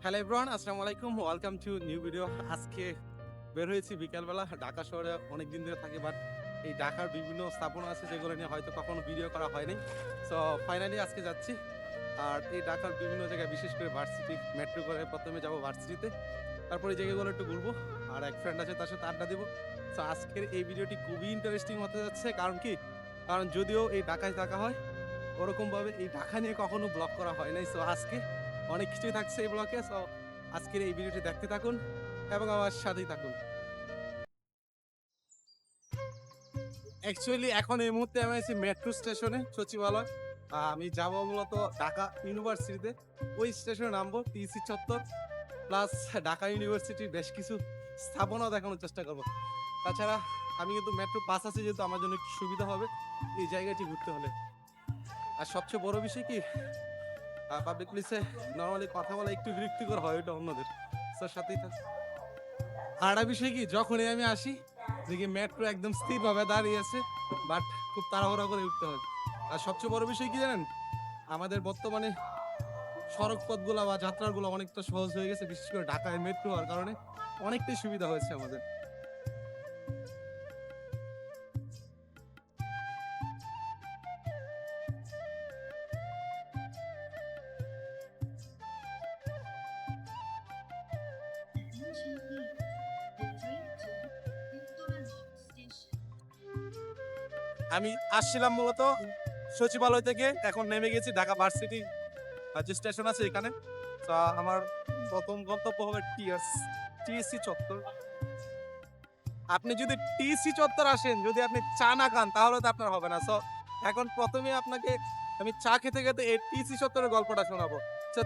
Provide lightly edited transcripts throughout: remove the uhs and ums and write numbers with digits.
Hello everyone, আসসালামু আলাইকুম, welcome to new video. আজকে বের হয়েছি বিকালবেলা। ঢাকা শহরে অনেক দিন ধরে থাকি, বাট এই ঢাকার বিভিন্ন স্থাপনা আছে যেগুলো নিয়ে হয়তো কখনো ভিডিও করা হয়নি। সো ফাইনালি আজকে যাচ্ছি। আর এই ঢাকার বিভিন্ন জায়গায়, বিশেষ করে ভার্সিটি মেট্রো করে প্রথমে যাব ভার্সিটিতে, তারপরে এই জায়গাগুলো একটু ঘুরবো। আর এক ফ্রেন্ড আছে, তার সাথে আড্ডা দিব। সো আজকের এই ভিডিওটি খুবই ইন্টারেস্টিং হতে যাচ্ছে। কারণ যদিও এই ঢাকায় থাকা হয়, ওরকমভাবে এই ঢাকা নিয়ে কখনো ব্লগ করা হয় নাই। সো আজকে অনেক কিছুই থাকছে এই ব্লগে। সো আজকের এই ভিডিওটি দেখতে থাকুন এবং আমার সাথেই থাকুন। অ্যাকচুয়ালি এখন এই মুহূর্তে আমি আছি মেট্রো স্টেশনে, সচিবালয়। আমি যাব মূলত ঢাকা ইউনিভার্সিটিতে। ওই স্টেশনে নামবো, টিসি চত্বর প্লাস ঢাকা ইউনিভার্সিটির বেশ কিছু স্থাপনাও দেখানোর চেষ্টা করবো। তাছাড়া আমি কিন্তু মেট্রো পাস আছে, যেহেতু আমার জন্য একটু সুবিধা হবে এই জায়গাটি ঘুরতে হলে। আর সবচেয়ে বড় বিষয় কি, পাবলিক প্লেসে নর্মালি কথা বলা একটু বিরক্তিকর হয়, ওটা অন্যদের। স্যার সাথেই থাক। আর একটা বিষয় কি, যখনই আমি আসি দেখি মেট্রো একদম স্থিরভাবে দাঁড়িয়ে আছে, বাট খুব তাড়াহুড়া করে উঠতে হয়। আর সবচেয়ে বড় বিষয় কি জানেন, আমাদের বর্তমানে সড়ক পথগুলো বা যাত্রাগুলো অনেকটা সহজ হয়ে গেছে, বিশেষ করে ঢাকায় মেট্রো হওয়ার কারণে অনেকটাই সুবিধা হয়েছে আমাদের। আমি আসছিলাম মূলত সচিবালয় থেকে, এখন নেমে গেছি ঢাকা ভার্সিটি যে স্টেশন আছে এখানে। তো আমার প্রথম গন্তব্য হবে টিএসসি চত্বর। আপনি যদি টিএসসি চত্বর আসেন, যদি আপনি চা না খান তাহলে তো আপনার হবে না। সো এখন প্রথমে আপনাকে আমি চা খেতে খেতে এই টিএসসি চত্বরের গল্পটা শোনাবো।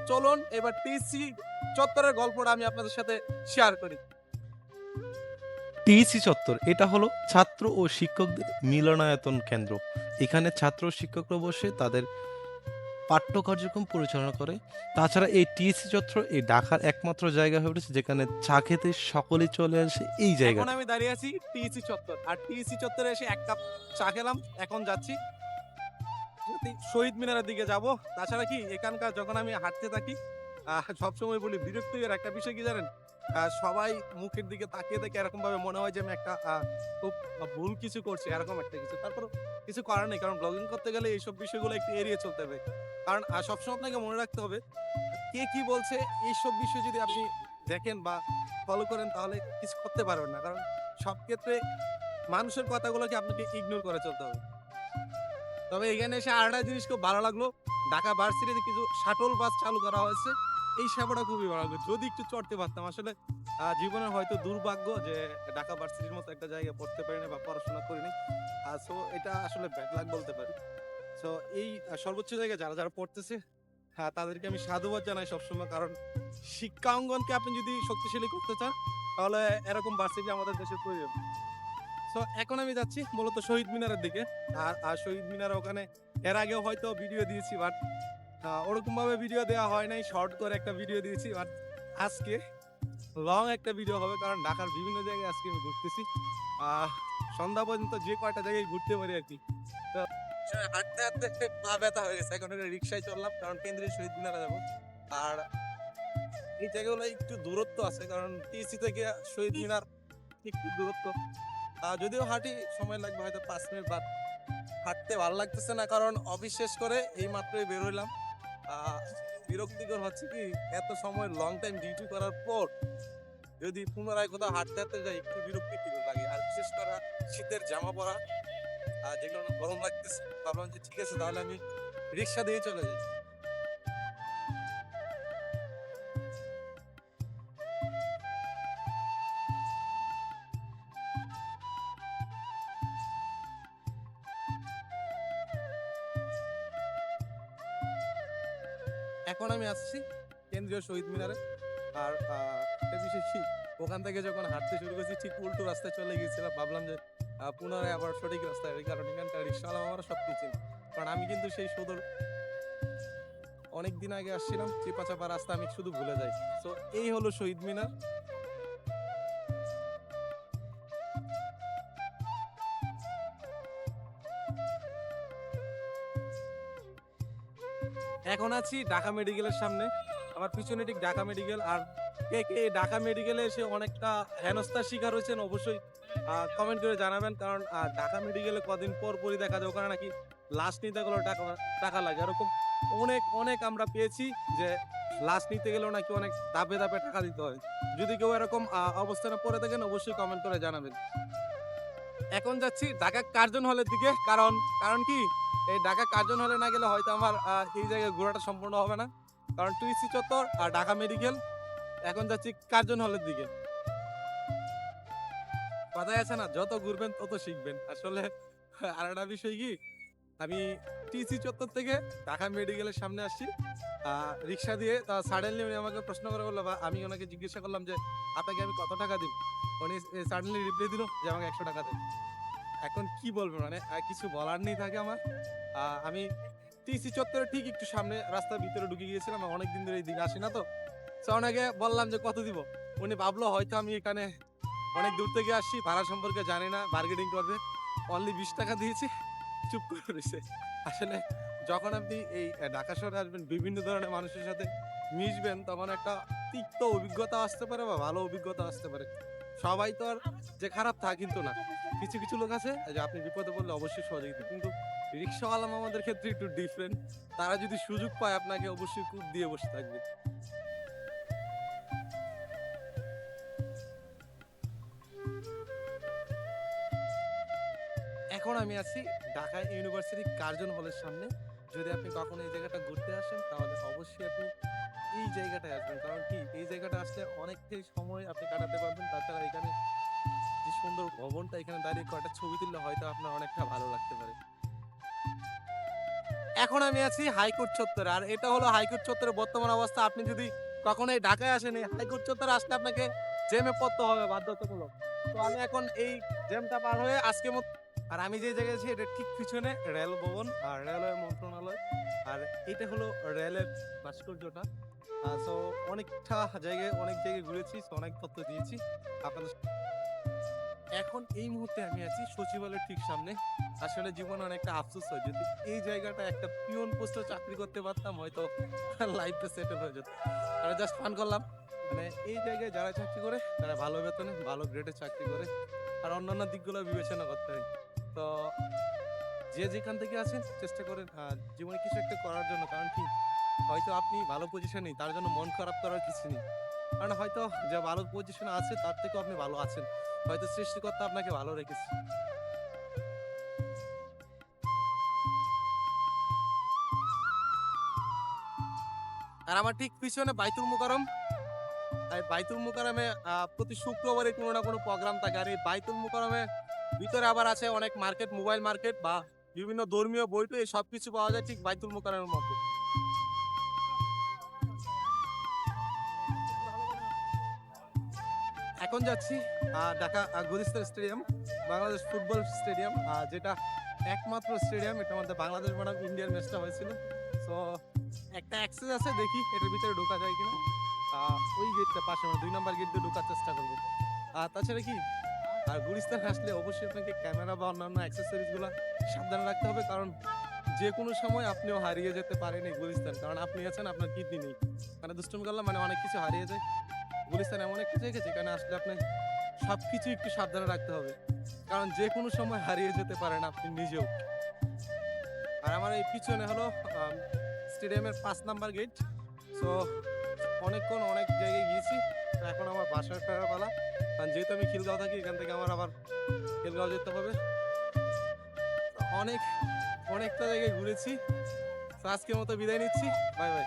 চলুন এবার টিএসসি চত্বরের গল্পটা আমি আপনাদের সাথে শেয়ার করি। টিইসি চত্বর এটা হলো ছাত্র ও শিক্ষকদের মিলনায়তন কেন্দ্র। এখানে ছাত্র ও শিক্ষকরা বসে তাদের পাঠ্য কার্যক্রম পরিচালনা করে। তাছাড়া এই টিইসি চত্বর এই ঢাকার একমাত্র জায়গা হয়ে উঠেছে যেখানে চা খেতে সকলেই চলে আসে এই এখন জায়গাটা। আমি দাঁড়িয়ে আছি টিএসসি চত্বর, আর টিএসসি চত্বরে এসে এক কাপ চা খেলাম। এখন যাচ্ছি যদি শহীদ মিনারের দিকে যাব। তাছাড়া কি, এখানকার যখন আমি হাঁটতে থাকি, সবসময় বলি বিরক্তিকর একটা বিষয় কি জানেন, সবাই মুখের দিকে তাকিয়ে দেখে এরকম ভাবে মনে হয় যে আমি একটা খুব ভুল কিছু করছি, এরকম একটা কিছু। তারপর কিছু করার নেই, কারণ ব্লগিং করতে গেলে এইসব বিষয়গুলো একটু এড়িয়ে চলতে হবে। কারণ সবসময় আপনাকে মনে রাখতে হবে কে কি বলছে। এইসব বিষয় যদি আপনি দেখেন বা ফলো করেন, তাহলে কিছু করতে পারবেন না। কারণ সব ক্ষেত্রে মানুষের কথাগুলোকে আপনাকে ইগনোর করে চলতে হবে। তবে এখানে এসে আরেকটা জিনিস খুব ভালো লাগলো, ঢাকা ভার্সিটিতে কিছু শাটল বাস চালু করা হয়েছে। এই সেবাটা খুবই ভালো লাগলো, যদি একটু চড়তে পারতাম। আসলে জীবনের হয়তো দুর্ভাগ্য যে ঢাকা ভার্সিটির মতো একটা জায়গায় পড়তে পারিনি বা পড়াশোনা করিনি। সো এটা আসলে ব্যাড লাক বলতে পারি। সো এই সর্বোচ্চ জায়গায় যারা যারা পড়তেছে, হ্যাঁ, তাদেরকে আমি সাধুবাদ জানাই সবসময়। কারণ শিক্ষা অঙ্গনকে আপনি যদি শক্তিশালী করতে চান, তাহলে এরকম ভার্সিটি আমাদের দেশের প্রয়োজন। সো এখন আমি যাচ্ছি মূলত শহীদ মিনারের দিকে। আর শহীদ মিনার ওখানে এর আগেও হয়তো ভিডিও দিয়েছি, বাট ওরকম ভাবে ভিডিও দেওয়া হয় নাই, শর্ট করে একটা ভিডিও দিয়েছি। বাট আজকে লং একটা ভিডিও হবে, কারণ ঢাকার বিভিন্ন জায়গায় আজকে আমি ঘুরতেছি। আহ সন্ধ্যা পর্যন্ত যে কয়টা জায়গায় ঘুরতে পারি আর কি। তো হাঁটতে হাঁটতে পা ব্যথা হয়ে গেছে, এখন একটা রিক্সায় চললাম, কারণ কেন্দ্রীয় শহীদ মিনারে যাবো। আর এই জায়গাগুলো একটু দূরত্ব আছে, কারণ টিসি থেকে শহীদ মিনার একটু দূরত্ব। যদিও হাঁটি সময় লাগবে হয়তো 5 মিনিট, বাদ হাঁটতে ভালো লাগতেছে না, কারণ অফিস শেষ করে এই মাত্রই বের হইলাম। আহ, বিরক্তিকর হচ্ছে কি, এত সময় লং টাইম ডিউটি করার পর যদি পুনরায় কোথাও হাঁটতে হাঁটতে যাই, একটু বিরক্তিকর লাগে। আর বিশেষ করে শীতের জামা পরা, যেগুলো অনেক গরম লাগতেছে, ভাবলাম যে ঠিক আছে তাহলে আমি রিক্সা দিয়ে চলে যাই। এখন আমি আসছি কেন্দ্রীয় শহীদ মিনারে। আর একটা বিষয় কি, ওখান থেকে যখন হাঁটতে শুরু করেছি ঠিক উল্টো রাস্তায় চলে গিয়েছিলাম। ভাবলাম যে পুনরায় আবার সঠিক রাস্তায়, এই কারণ এখানকার রিক্সাওয়ালা আমরা সব কিছু চিনি। কারণ আমি কিন্তু সেই সুদূর অনেক দিন আগে আসছিলাম, চিপা চাপা রাস্তা আমি শুধু ভুলে যাই। তো এই হলো শহীদ মিনার। এখন আছি ঢাকা মেডিকেলের সামনে। আমার পিছনে ঠিক ঢাকা মেডিকেল। আর কে কে এই ঢাকা মেডিকেলে এসে অনেকটা হেনস্থার শিকার হয়েছেন অবশ্যই কমেন্ট করে জানাবেন। কারণ ঢাকা মেডিকেলে কদিন পর পরই দেখা যায় ওখানে নাকি লাশ নিতে গেলেও টাকা টাকা লাগে। এরকম অনেক অনেক আমরা পেয়েছি যে লাশ নিতে গেলেও নাকি অনেক ধাপে ধাপে টাকা দিতে হয়। যদি কেউ এরকম অবস্থানে পড়ে থাকেন অবশ্যই কমেন্ট করে জানাবেন। এখন যাচ্ছি ঢাকা কার্জন হলের দিকে। কারণ কারণ কি এই ঢাকা কার্জন হলে না গেলে হয়তো আমার এই জায়গায় ঘোরাটা সম্পূর্ণ হবে না। কারণ টুইসি চত্বর আর ঢাকা মেডিকেল। এখন যাচ্ছি কার্জন হলের দিকে। কথায় আছে না, যত ঘুরবেন তত শিখবেন। আসলে আর একটা বিষয় কি, আমি টিসি চত্বর থেকে ঢাকা মেডিকেলের সামনে আসছি রিক্সা দিয়ে। তা সাডেনলি উনি আমাকে প্রশ্ন করে বললো, বা আমি ওনাকে জিজ্ঞাসা করলাম যে আপনাকে আমি কত টাকা দিব। উনি সাডেনলি রিপ্লাই দিল যে আমাকে 100 টাকা দেন। এখন কি বলবো, মানে কিছু বলার নেই থাকে আমার। আমি টিসি চত্বরে ঠিক একটু সামনে রাস্তার ভিতরে ঢুকে গিয়েছিলাম। আমি অনেকদিন ধরে এই দিকে আসি না তো। তো ওনাকে বললাম যে কত দিব। উনি ভাবলো হয়তো আমি এখানে অনেক দূর থেকে আসছি, ভাড়া সম্পর্কে জানি না, বার্গেনিং করবে। অনলি 20 টাকা দিয়েছি, চুপ করে রয়েছে। আসলে যখন আপনি এই ঢাকা শহরে আসবেন, বিভিন্ন ধরনের মানুষের সাথে মিশবেন, তখন একটা তিক্ত অভিজ্ঞতা আসতে পারে বা ভালো অভিজ্ঞতা আসতে পারে। সবাই তো আর যে খারাপ তা কিন্তু না। কিছু কিছু লোক আছে যে আপনি বিপদে পড়লে অবশ্যই সহযোগিতা, কিন্তু রিক্সাওয়ালা মামাদের ক্ষেত্রে একটু ডিফারেন্ট। তারা যদি সুযোগ পায় আপনাকে অবশ্যই কূপ দিয়ে বসে থাকবে। এখন আমি আছি ঢাকা ইউনিভার্সিটি কার্জন হলের সামনে। যদি আপনি কখনো এই জায়গাটা ঘুরতে আসেন তাহলে অবশ্যই আপনি এই জায়গাটায় আসবেন। কারণ কি এই জায়গাটা আসলে অনেকটাই সময় আপনি কাটাতে পারবেন। তাছাড়া এখানে যে সুন্দর ভবনটা, এখানে দাঁড়িয়ে কয়েকটা ছবি তুললে হয়তো আপনার অনেকটা ভালো লাগতে পারে। এখন আমি আছি হাইকোর্ট চত্বরে। আর এটা হলো হাইকোর্ট চত্বরের বর্তমান অবস্থা। আপনি যদি কখনো এই ঢাকায় আসেন, এই হাইকোর্ট চত্বরে আসলে আপনাকে জ্যামে পড়তে হবে বাধ্যতামূলক। তো আমি এখন এই জ্যামটা পার হয়ে আজকে মত, আর আমি যে জায়গায় আছি এটা ঠিক পিছনে রেল ভবন আর রেলওয়ে মন্ত্রণালয়। আর এটা হলো রেলের ভাস্কর্যটা। সো অনেকটা জায়গায় অনেক জায়গায় ঘুরেছি, so অনেক তথ্য দিয়েছি আপনাদের। এখন এই মুহূর্তে আমি আছি সচিবালয়ের ঠিক সামনে। আসলে জীবনে অনেকটা আফসোস হয়, যদি এই জায়গাটা একটা পিয়ন পোস্টে চাকরি করতে পারতাম হয়তো লাইফটা সেটেল হয়ে যেত। আর জাস্ট ফান করলাম। মানে এই জায়গায় যারা চাকরি করে তারা ভালো বেতনে ভালো গ্রেডে চাকরি করে, আর অন্যান্য দিকগুলো বিবেচনা করতে হয়। তো যে যেখান থেকে আছেন চেষ্টা করেন জীবনে কিছু একটা করার জন্য। কারণ কি হয়তো আপনি ভালো পজিশনে নেই, তার জন্য মন খারাপ করার কিছু নেই। কারণ হয়তো যে ভালো পজিশনে আছে তার থেকেও আপনি ভালো আছেন। হয়তো সৃষ্টিকর্তা আপনাকে ভালো রেখেছে। আর আমার ঠিক পিছনে বাইতুল মোকাররম। এই বাইতুল মোকাররমে প্রতি শুক্রবারে কোনো না কোনো প্রোগ্রাম থাকে। আর এই বাইতুল মোকাররমের ভিতরে আবার আছে অনেক মার্কেট, মোবাইল মার্কেট বা বিভিন্ন ধর্মীয় বই-টই সবকিছু পাওয়া যায় ঠিক বাইতুল মোকাররমের মধ্যে। এখন যাচ্ছি Dhaka Gulistan stadium, Bangladesh football stadium, যেটা একমাত্র স্টেডিয়াম এটার মধ্যে বাংলাদেশ বনাম ইন্ডিয়ার ম্যাচটা হয়েছিল। সো একটা অ্যাক্সেস আছে, দেখি এটার ভিতরে ঢোকা যায় কিনা। ওই গেটটা পাশে, মানে 2 নাম্বার গেট দিয়ে ঢোকার চেষ্টা করবো। আর তাছাড়া কি, আর গুলিস্তান আসলে অবশ্যই আপনাকে ক্যামেরা বা অন্যান্য অ্যাক্সেসরিজ গুলা সাবধানে রাখতে হবে। কারণ যে কোনো সময় আপনিও হারিয়ে যেতে পারেন এই গুলিস্তান। কারণ আপনি আছেন, আপনার কিডনি নেই। মানে দুষ্টুমি করলাম, মানে অনেক কিছু হারিয়ে যায়। গুলিস্তান এমন একটা জায়গা যেখানে আসলে আপনি সবকিছু একটু সাবধানে রাখতে হবে। কারণ যে কোনো সময় হারিয়ে যেতে পারেন আপনি নিজেও। আর আমার এই পিছনে হলো স্টেডিয়ামের 5 নাম্বার গেট। সো অনেকক্ষণ অনেক জায়গায় গিয়েছি। তো এখন আমার বাসায় ফেরার পালা। কারণ যেহেতু আমি খিলগাঁও থাকি, এখান থেকে আমার আবার খিলগাঁও যেতে হবে। অনেক অনেকটা জায়গায় ঘুরেছি। তো আজকের মতো বিদায় নিচ্ছি। Bye bye.